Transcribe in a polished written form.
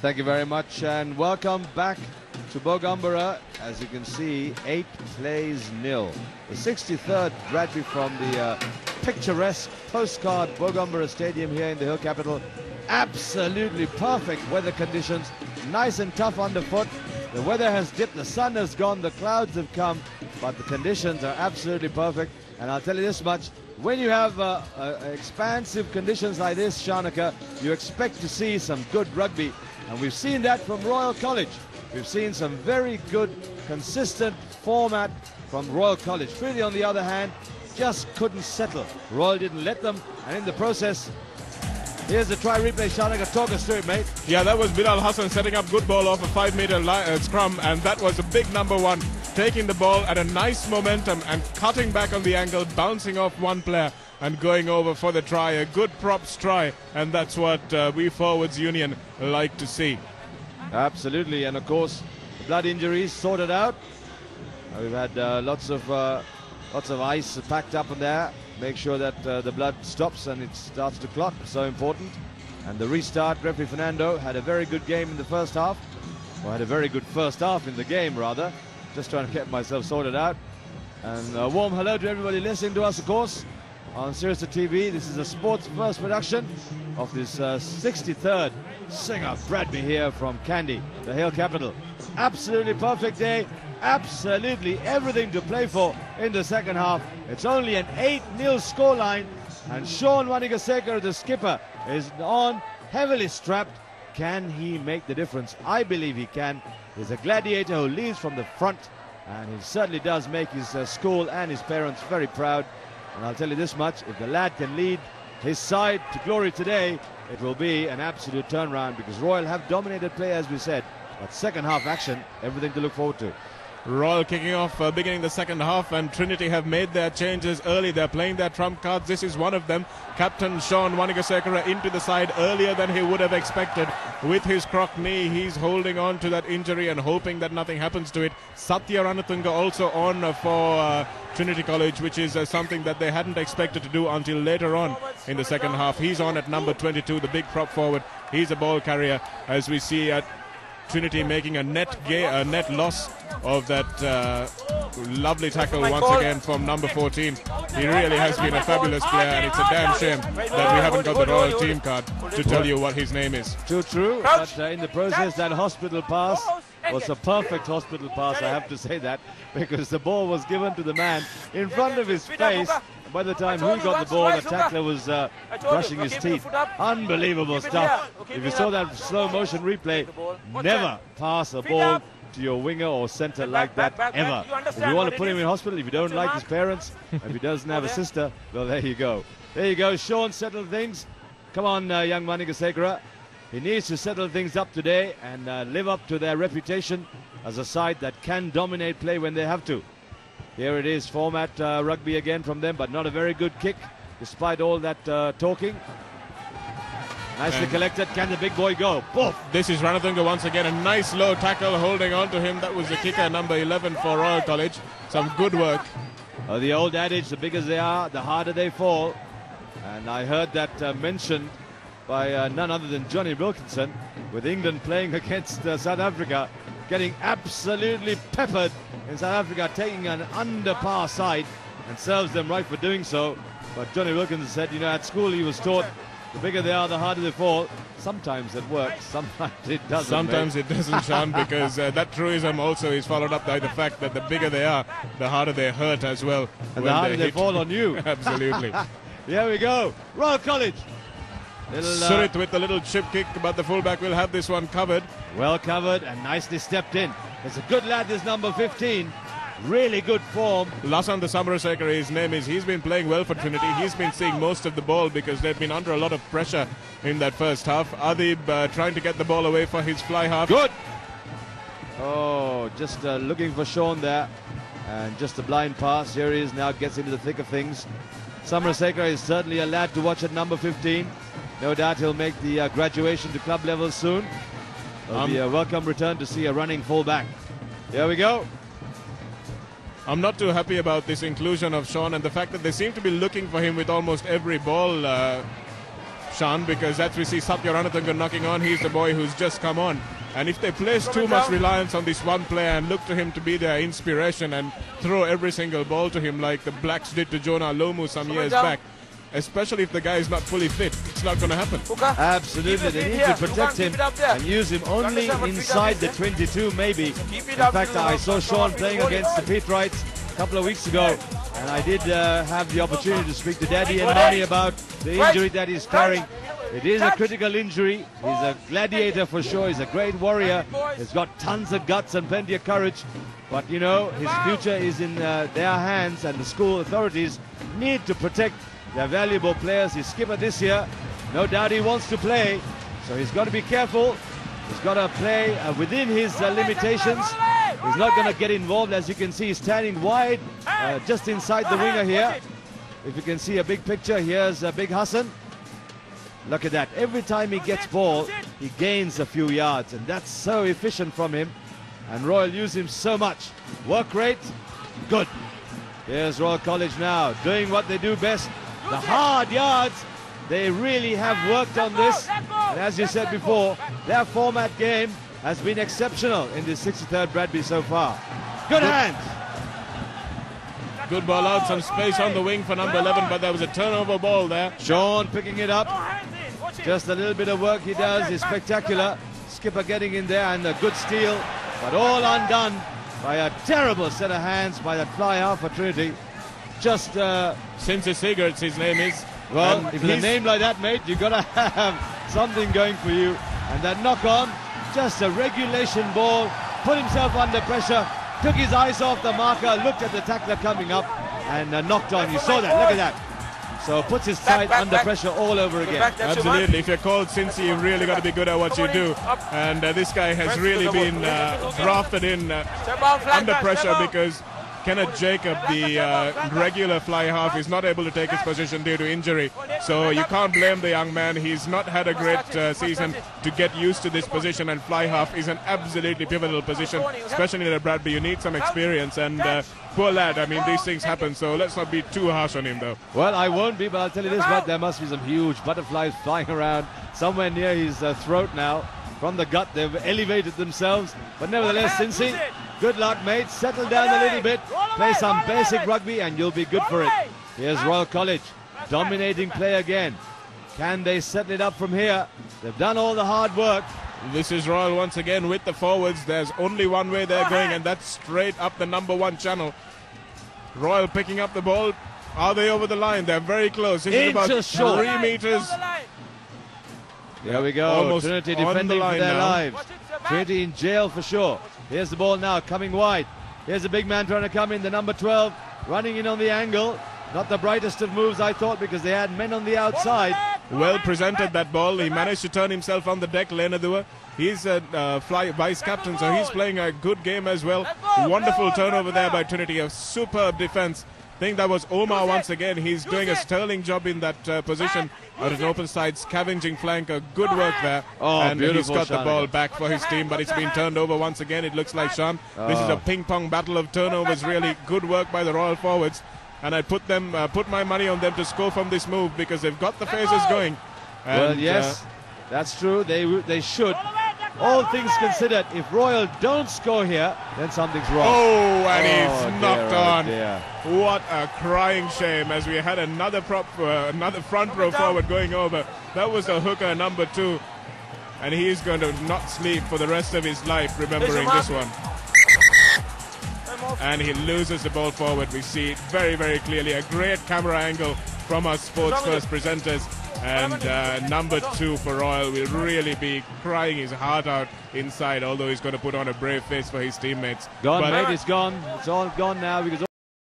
Thank you very much, and welcome back to Bogumbara. As you can see, 8 plays 0. The 63rd Bradby from the picturesque postcard Bogumbara Stadium here in the hill capital. Absolutely perfect weather conditions, nice and tough underfoot. The weather has dipped, the sun has gone, the clouds have come, but the conditions are absolutely perfect. And I'll tell you this much, when you have expansive conditions like this, Shanaka, you expect to see some good rugby. And we've seen that from Royal College. We've seen some very good, consistent format from Royal College. Really, on the other hand, just couldn't settle. Royal didn't let them, and in the process, here's the try replay. Shanaka, talk us through it, mate. Yeah, that was Bilal Hassan setting up good ball off a 5-meter scrum, and that was a big number one, taking the ball at a nice momentum and cutting back on the angle, bouncing off one player and going over for the try. A good props try, and that's what we Forwards Union like to see. Absolutely, and of course, the blood injuries sorted out. We've had lots of ice packed up in there. Make sure that the blood stops and it starts to clot. So important. And the restart, referee Fernando had a very good game in the first half. Well, had a very good first half in the game, rather. Just trying to get myself sorted out. And a warm hello to everybody listening to us, of course, on Sirius TV. This is a sports first production of this 63rd Singer Bradby here from Kandy, the hill capital. Absolutely perfect day. Absolutely everything to play for in the second half. It's only an 8-0 scoreline, and Sean Wanigaseka, the skipper, is on, heavily strapped. Can he make the difference? I believe he can. He's a gladiator who leads from the front, and he certainly does make his school and his parents very proud. And I'll tell you this much, if the lad can lead his side to glory today, it will be an absolute turnaround, because Royal have dominated play, as we said, but second half action, everything to look forward to. Royal kicking off, beginning the second half, and Trinity have made their changes early. They're playing their trump cards. This is one of them. Captain Sean Wanigaseka into the side earlier than he would have expected. With his croc knee, he's holding on to that injury and hoping that nothing happens to it. Satya Ranatunga also on for Trinity College, which is something that they hadn't expected to do until later on in the second half. He's on at number 22, the big prop forward. He's a ball carrier, as we see at Trinity making a net loss of that lovely tackle once again from number 14. He really has been a fabulous player, and it's a damn shame that we haven't got the Royal team card to tell you what his name is. True, but in the process, that hospital pass was a perfect hospital pass, I have to say that, because the ball was given to the man in front of his face. By the time he got the ball, the tackler was brushing his teeth. Unbelievable stuff. If you saw that slow motion replay, never pass a ball to your winger or centre like that, ever. If you want to put him in hospital, if you don't like his parents, if he doesn't have a sister, well, there you go. There you go. Sean settled things. Come on, young Wanigaseka. He needs to settle things up today and live up to their reputation as a side that can dominate play when they have to. Here it is, format rugby again from them, but not a very good kick, despite all that talking. Nicely collected. Can the big boy go? Poof! This is Ranatunga once again. A nice low tackle holding on to him. That was the kicker, number 11 for Royal College. Some good work. The old adage, the bigger they are, the harder they fall. And I heard that mentioned by none other than Johnny Wilkinson, with England playing against South Africa, getting absolutely peppered in South Africa, taking an under par side, and serves them right for doing so. But Johnny Wilkinson said, you know, at school he was taught the bigger they are, the harder they fall. Sometimes it works, sometimes it doesn't. Sometimes it doesn't, Sean, because that truism also is followed up by the fact that the bigger they are, the harder they hurt as well. And the harder they fall on you. Absolutely. Here we go. Royal College. Surit with the little chip kick, but the fullback will have this one covered. Well covered and nicely stepped in. It's a good lad, this number 15. Really good form. Lasan the Samaraseka, his name is. He's been playing well for Trinity. He's been seeing most of the ball because they've been under a lot of pressure in that first half. Adib trying to get the ball away for his fly half. Good. Oh, just looking for Sean there. And just a blind pass. Here he is now, gets into the thick of things. Samaraseka is certainly a lad to watch at number 15. No doubt he'll make the graduation to club level soon. It'll be a welcome return to see a running fullback. Here we go. I'm not too happy about this inclusion of Sean and the fact that they seem to be looking for him with almost every ball, Sean, because as we see Satya Ranathangan knocking on, he's the boy who's just come on. And if they place too much reliance on this one player and look to him to be their inspiration and throw every single ball to him like the Blacks did to Jonah Lomu some years back, especially if the guy is not fully fit, it's not going to happen. Absolutely, they need to protect him and use him only inside the 22 maybe. In fact, I saw Sean playing against the Pete Wrights a couple of weeks ago, and I did have the opportunity to speak to Daddy and Mommy about the injury that he's carrying. It is a critical injury. He's a gladiator for sure. He's a great warrior. He's got tons of guts and plenty of courage. But, you know, his future is in their hands, and the school authorities need to protect their valuable players. His skipper this year, no doubt he wants to play, so he's got to be careful. He's got to play within his limitations. He's not going to get involved. As you can see, he's standing wide just inside the winger here. If you can see a big picture, here's Big Hassan. Look at that. Every time he gets ball, he gains a few yards, and that's so efficient from him. And Royal use him so much. Work rate, good. Here's Royal College now, doing what they do best. The hard yards, they really have worked on this. And as you said before, their format game has been exceptional in the 63rd Bradby so far. Good hands. Good ball out, some space on the wing for number 11, but there was a turnover ball there. Sean picking it up. Just a little bit of work he does is spectacular. Skipper getting in there and a good steal, but all undone by a terrible set of hands by that fly half for Trinity. Just Cincy Sigurds, his name is. Well, if it's a name like that, mate, you've got to have something going for you. And that knock on, just a regulation ball, put himself under pressure, took his eyes off the marker, looked at the tackler coming up, and knocked on. You saw that, look at that. So puts his side under pressure all over again. Absolutely, if you're called Cincy, you've really got to be good at what you do. And this guy has really been drafted in under pressure because Kenneth Jacob, the regular fly half, is not able to take his position due to injury. So you can't blame the young man. He's not had a great season to get used to this position, and fly half is an absolutely pivotal position, especially in a Bradby. You need some experience, and poor lad, I mean, these things happen, so let's not be too harsh on him though. Well, I won't be, but I'll tell you this, but there must be some huge butterflies flying around somewhere near his throat now. From the gut, they've elevated themselves, but nevertheless, Cincy, good luck, mate. Settle down a little bit, play some basic rugby, and you'll be good for it. Here's Royal College, dominating play again. Can they settle it up from here? They've done all the hard work. This is Royal once again with the forwards. There's only one way they're going, and that's straight up the number 1 channel. Royal picking up the ball. Are they over the line? They're very close. This is about 3 meters. Here we go. Almost Trinity defending for their lives. Trinity in jail for sure. Here's the ball now, coming wide. Here's a big man trying to come in, the number 12, running in on the angle. Not the brightest of moves, I thought, because they had men on the outside. Well presented, that ball. He managed to turn himself on the deck, Lenadua. He's a vice captain, so he's playing a good game as well. Wonderful turnover there by Trinity, a superb defense. I think that was Omar once again. He's doing a sterling job in that position at an open side, scavenging flank. A good work there. Oh, and he's got Sean the ball back for his team, but it's been turned over once again, it looks like, Sean. This is a ping-pong battle of turnovers. Really good work by the Royal forwards. And I put my money on them to score from this move because they've got the phases going. And, well, yes, that's true. They should. All things considered, if Royal don't score here, then something's wrong. Oh, and he's knocked on. Dear. What a crying shame, as we had another front row forward going over. That was the hooker number 2. And he's going to not sleep for the rest of his life remembering this one. And he loses the ball forward. We see it very, very clearly. A great camera angle from our Sports First presenters. And number 2 for Royal will really be crying his heart out inside, although he's going to put on a brave face for his teammates. Gone, mate, it's gone. It's all gone now because